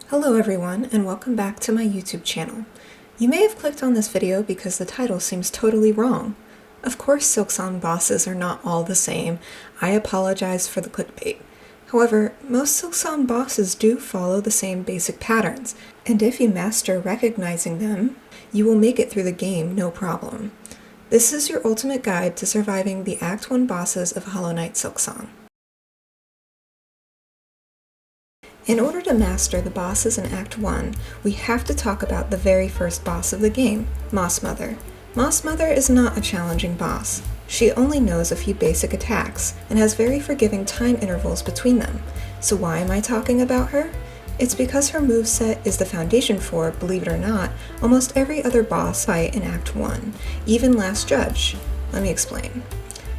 Hello everyone, and welcome back to my YouTube channel. You may have clicked on this video because the title seems totally wrong. Of course, Silksong bosses are not all the same. I apologize for the clickbait. However, most Silksong bosses do follow the same basic patterns, and if you master recognizing them, you will make it through the game no problem. This is your ultimate guide to surviving the Act 1 bosses of Hollow Knight Silksong. In order to master the bosses in Act 1, we have to talk about the very first boss of the game, Moss Mother. Moss Mother is not a challenging boss. She only knows a few basic attacks, and has very forgiving time intervals between them. So why am I talking about her? It's because her moveset is the foundation for, believe it or not, almost every other boss fight in Act 1, even Last Judge. Let me explain.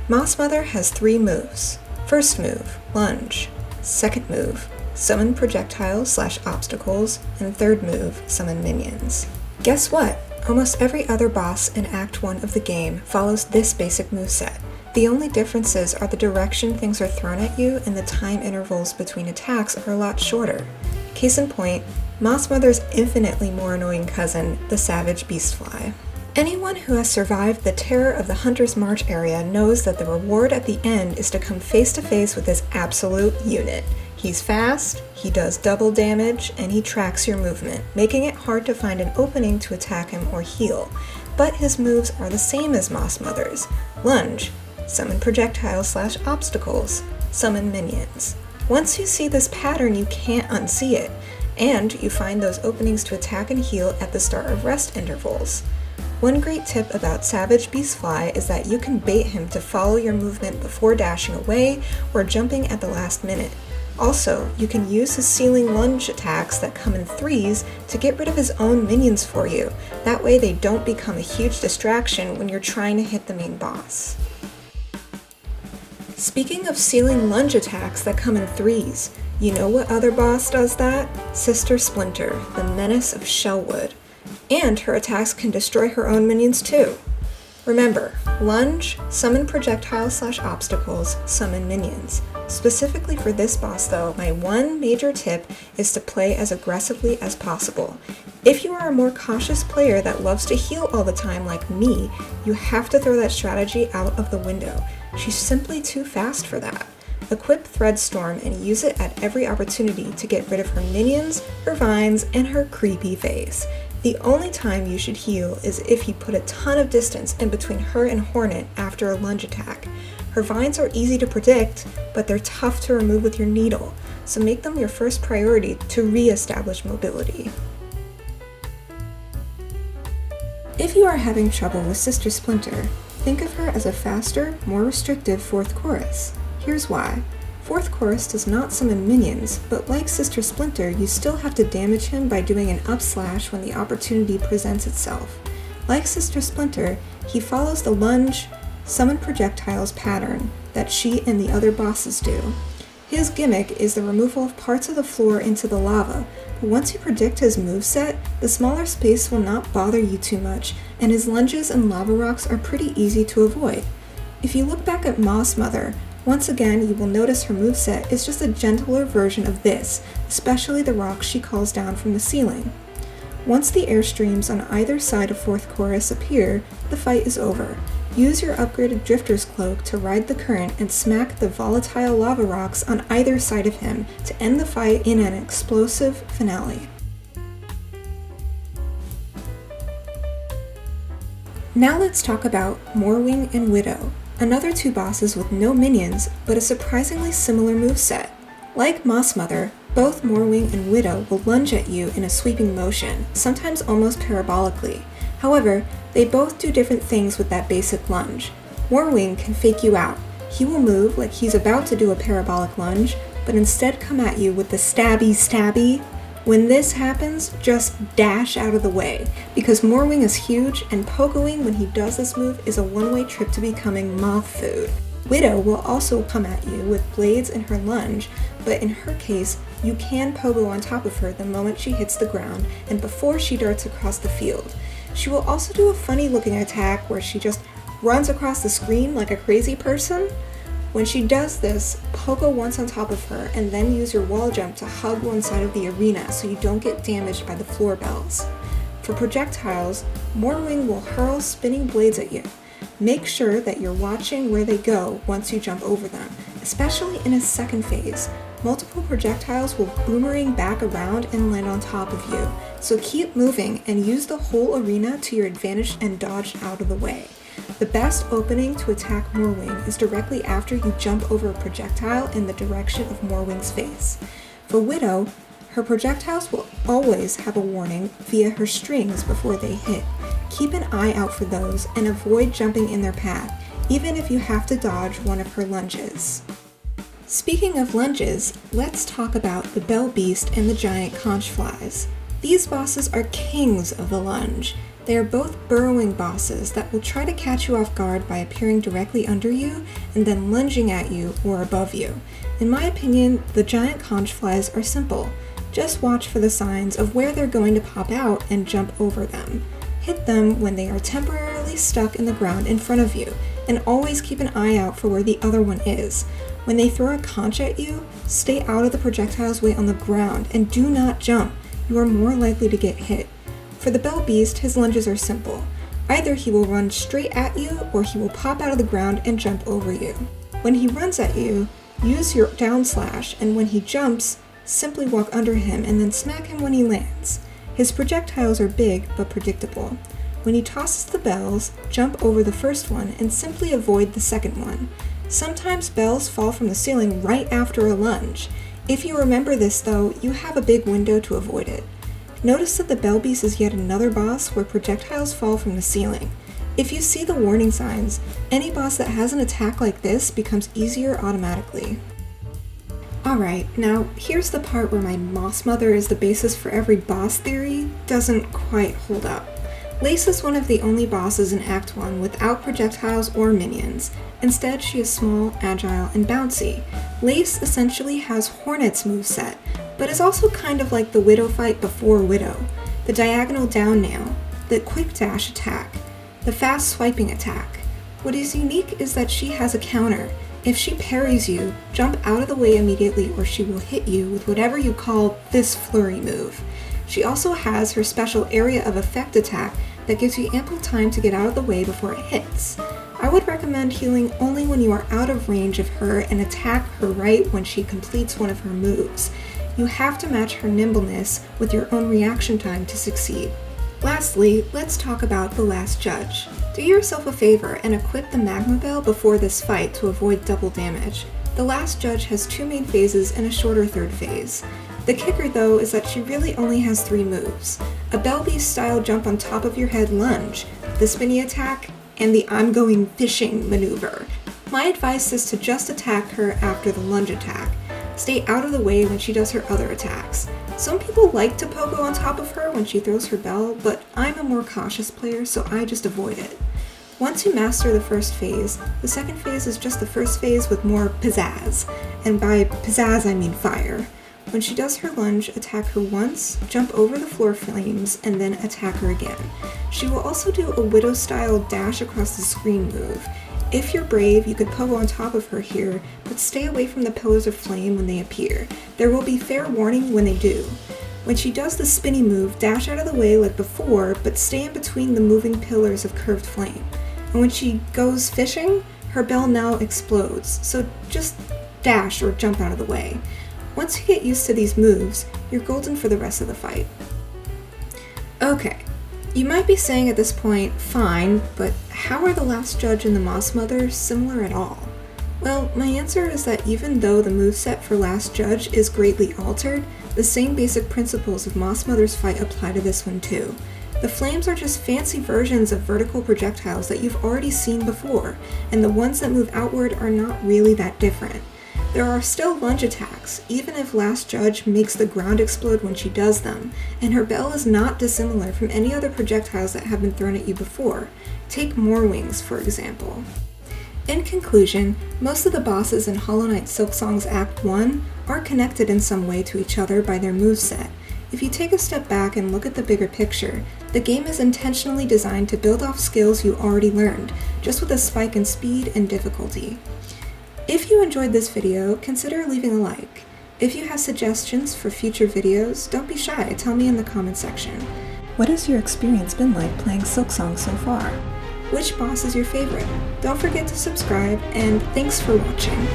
Moss Mother has 3 moves. First move, Lunge. Second move, Summon projectiles/obstacles, and third move, Summon minions. Guess what? Almost every other boss in Act 1 of the game follows this basic moveset. The only differences are the direction things are thrown at you, and the time intervals between attacks are a lot shorter. Case in point, Moss Mother's infinitely more annoying cousin, the Savage Beastfly. Anyone who has survived the terror of the Hunter's March area knows that the reward at the end is to come face to face with this absolute unit. He's fast, he does double damage, and he tracks your movement, making it hard to find an opening to attack him or heal. But his moves are the same as Moss Mother's. Lunge, summon projectiles/obstacles, summon minions. Once you see this pattern, you can't unsee it, and you find those openings to attack and heal at the start of rest intervals. One great tip about Savage Beastfly is that you can bait him to follow your movement before dashing away or jumping at the last minute. Also, you can use his ceiling lunge attacks that come in 3s to get rid of his own minions for you. That way they don't become a huge distraction when you're trying to hit the main boss. Speaking of ceiling lunge attacks that come in 3s, you know what other boss does that? Sister Splinter, the Menace of Shellwood. And her attacks can destroy her own minions too. Remember, lunge, summon projectiles/obstacles, summon minions. Specifically for this boss though, my one major tip is to play as aggressively as possible. If you are a more cautious player that loves to heal all the time like me, you have to throw that strategy out of the window. She's simply too fast for that. Equip Threadstorm and use it at every opportunity to get rid of her minions, her vines, and her creepy face. The only time you should heal is if you put a ton of distance in between her and Hornet after a lunge attack. Her vines are easy to predict, but they're tough to remove with your needle, so make them your first priority to re-establish mobility. If you are having trouble with Sister Splinter, think of her as a faster, more restrictive 4th chorus. Here's why. 4th chorus does not summon minions, but like Sister Splinter, you still have to damage him by doing an upslash when the opportunity presents itself. Like Sister Splinter, he follows the lunge, summon projectiles pattern that she and the other bosses do. His gimmick is the removal of parts of the floor into the lava, but once you predict his moveset, the smaller space will not bother you too much, and his lunges and lava rocks are pretty easy to avoid. If you look back at Moss Mother, once again, you will notice her moveset is just a gentler version of this, especially the rocks she calls down from the ceiling. Once the airstreams on either side of 4th chorus appear, the fight is over. Use your upgraded Drifter's Cloak to ride the current and smack the volatile lava rocks on either side of him to end the fight in an explosive finale. Now let's talk about Morwing and Widow. Another 2 bosses with no minions, but a surprisingly similar moveset. Like Moss Mother, both Morwing and Widow will lunge at you in a sweeping motion, sometimes almost parabolically. However, they both do different things with that basic lunge. Morwing can fake you out. He will move like he's about to do a parabolic lunge, but instead come at you with the stabby. When this happens, just dash out of the way, because Morwing is huge, and pogoing when he does this move is a one-way trip to becoming moth food. Widow will also come at you with blades in her lunge, but in her case, you can pogo on top of her the moment she hits the ground and before she darts across the field. She will also do a funny looking attack where she just runs across the screen like a crazy person. When she does this, pogo once on top of her and then use your wall jump to hug one side of the arena so you don't get damaged by the floor bells. For projectiles, Morwing will hurl spinning blades at you. Make sure that you're watching where they go once you jump over them, especially in a second phase. Multiple projectiles will boomerang back around and land on top of you, so keep moving and use the whole arena to your advantage and dodge out of the way. The best opening to attack Morwing is directly after you jump over a projectile in the direction of Morwing's face. For Widow, her projectiles will always have a warning via her strings before they hit. Keep an eye out for those and avoid jumping in their path, even if you have to dodge one of her lunges. Speaking of lunges, let's talk about the Bell Beast and the giant conch flies. These bosses are kings of the lunge. They are both burrowing bosses that will try to catch you off guard by appearing directly under you and then lunging at you or above you. In my opinion, the giant conch flies are simple. Just watch for the signs of where they're going to pop out and jump over them. Hit them when they are temporarily stuck in the ground in front of you, and always keep an eye out for where the other one is. When they throw a conch at you, stay out of the projectile's way on the ground and do not jump. You are more likely to get hit. For the Bell Beast, his lunges are simple. Either he will run straight at you or he will pop out of the ground and jump over you. When he runs at you, use your down slash, and when he jumps, simply walk under him and then smack him when he lands. His projectiles are big but predictable. When he tosses the bells, jump over the first one and simply avoid the second one. Sometimes bells fall from the ceiling right after a lunge. If you remember this though, you have a big window to avoid it. Notice that the Bell Beast is yet another boss where projectiles fall from the ceiling. If you see the warning signs, any boss that has an attack like this becomes easier automatically. Alright, now here's the part where my Moss Mother is the basis for every boss theory doesn't quite hold up. Lace is one of the only bosses in Act 1 without projectiles or minions. Instead, she is small, agile, and bouncy. Lace essentially has Hornet's moveset, but is also kind of like the Widow fight before Widow. The diagonal down nail, the quick dash attack, the fast swiping attack. What is unique is that she has a counter. If she parries you, jump out of the way immediately or she will hit you with whatever you call this flurry move. She also has her special area of effect attack that gives you ample time to get out of the way before it hits. I would recommend healing only when you are out of range of her and attack her right when she completes one of her moves. You have to match her nimbleness with your own reaction time to succeed. Lastly, let's talk about the Last Judge. Do yourself a favor and equip the Magma Bell before this fight to avoid double damage. The Last Judge has two main phases and a shorter third phase. The kicker though is that she really only has 3 moves. A Bell Beast style jump on top of your head lunge, the spinny attack, and the I'm going fishing maneuver. My advice is to just attack her after the lunge attack. Stay out of the way when she does her other attacks. Some people like to pogo on top of her when she throws her bell, but I'm a more cautious player, so I just avoid it. Once you master the first phase, the second phase is just the first phase with more pizzazz, and by pizzazz I mean fire. When she does her lunge, attack her once, jump over the floor flames, and then attack her again. She will also do a Widow-style dash across the screen move. If you're brave, you could pogo on top of her here, but stay away from the pillars of flame when they appear. There will be fair warning when they do. When she does the spinny move, dash out of the way like before, but stay in between the moving pillars of curved flame. And when she goes fishing, her bell now explodes, so just dash or jump out of the way. Once you get used to these moves, you're golden for the rest of the fight. Okay, you might be saying at this point, fine, but how are the Last Judge and the Moss Mother similar at all? Well, my answer is that even though the moveset for Last Judge is greatly altered, the same basic principles of Moss Mother's fight apply to this one too. The flames are just fancy versions of vertical projectiles that you've already seen before, and the ones that move outward are not really that different. There are still lunge attacks, even if Last Judge makes the ground explode when she does them, and her bell is not dissimilar from any other projectiles that have been thrown at you before. Take Morwings, for example. In conclusion, most of the bosses in Hollow Knight Silksong's Act 1 are connected in some way to each other by their moveset. If you take a step back and look at the bigger picture, the game is intentionally designed to build off skills you already learned, just with a spike in speed and difficulty. If you enjoyed this video, consider leaving a like. If you have suggestions for future videos, don't be shy, tell me in the comment section. What has your experience been like playing Silksong so far? Which boss is your favorite? Don't forget to subscribe, and thanks for watching.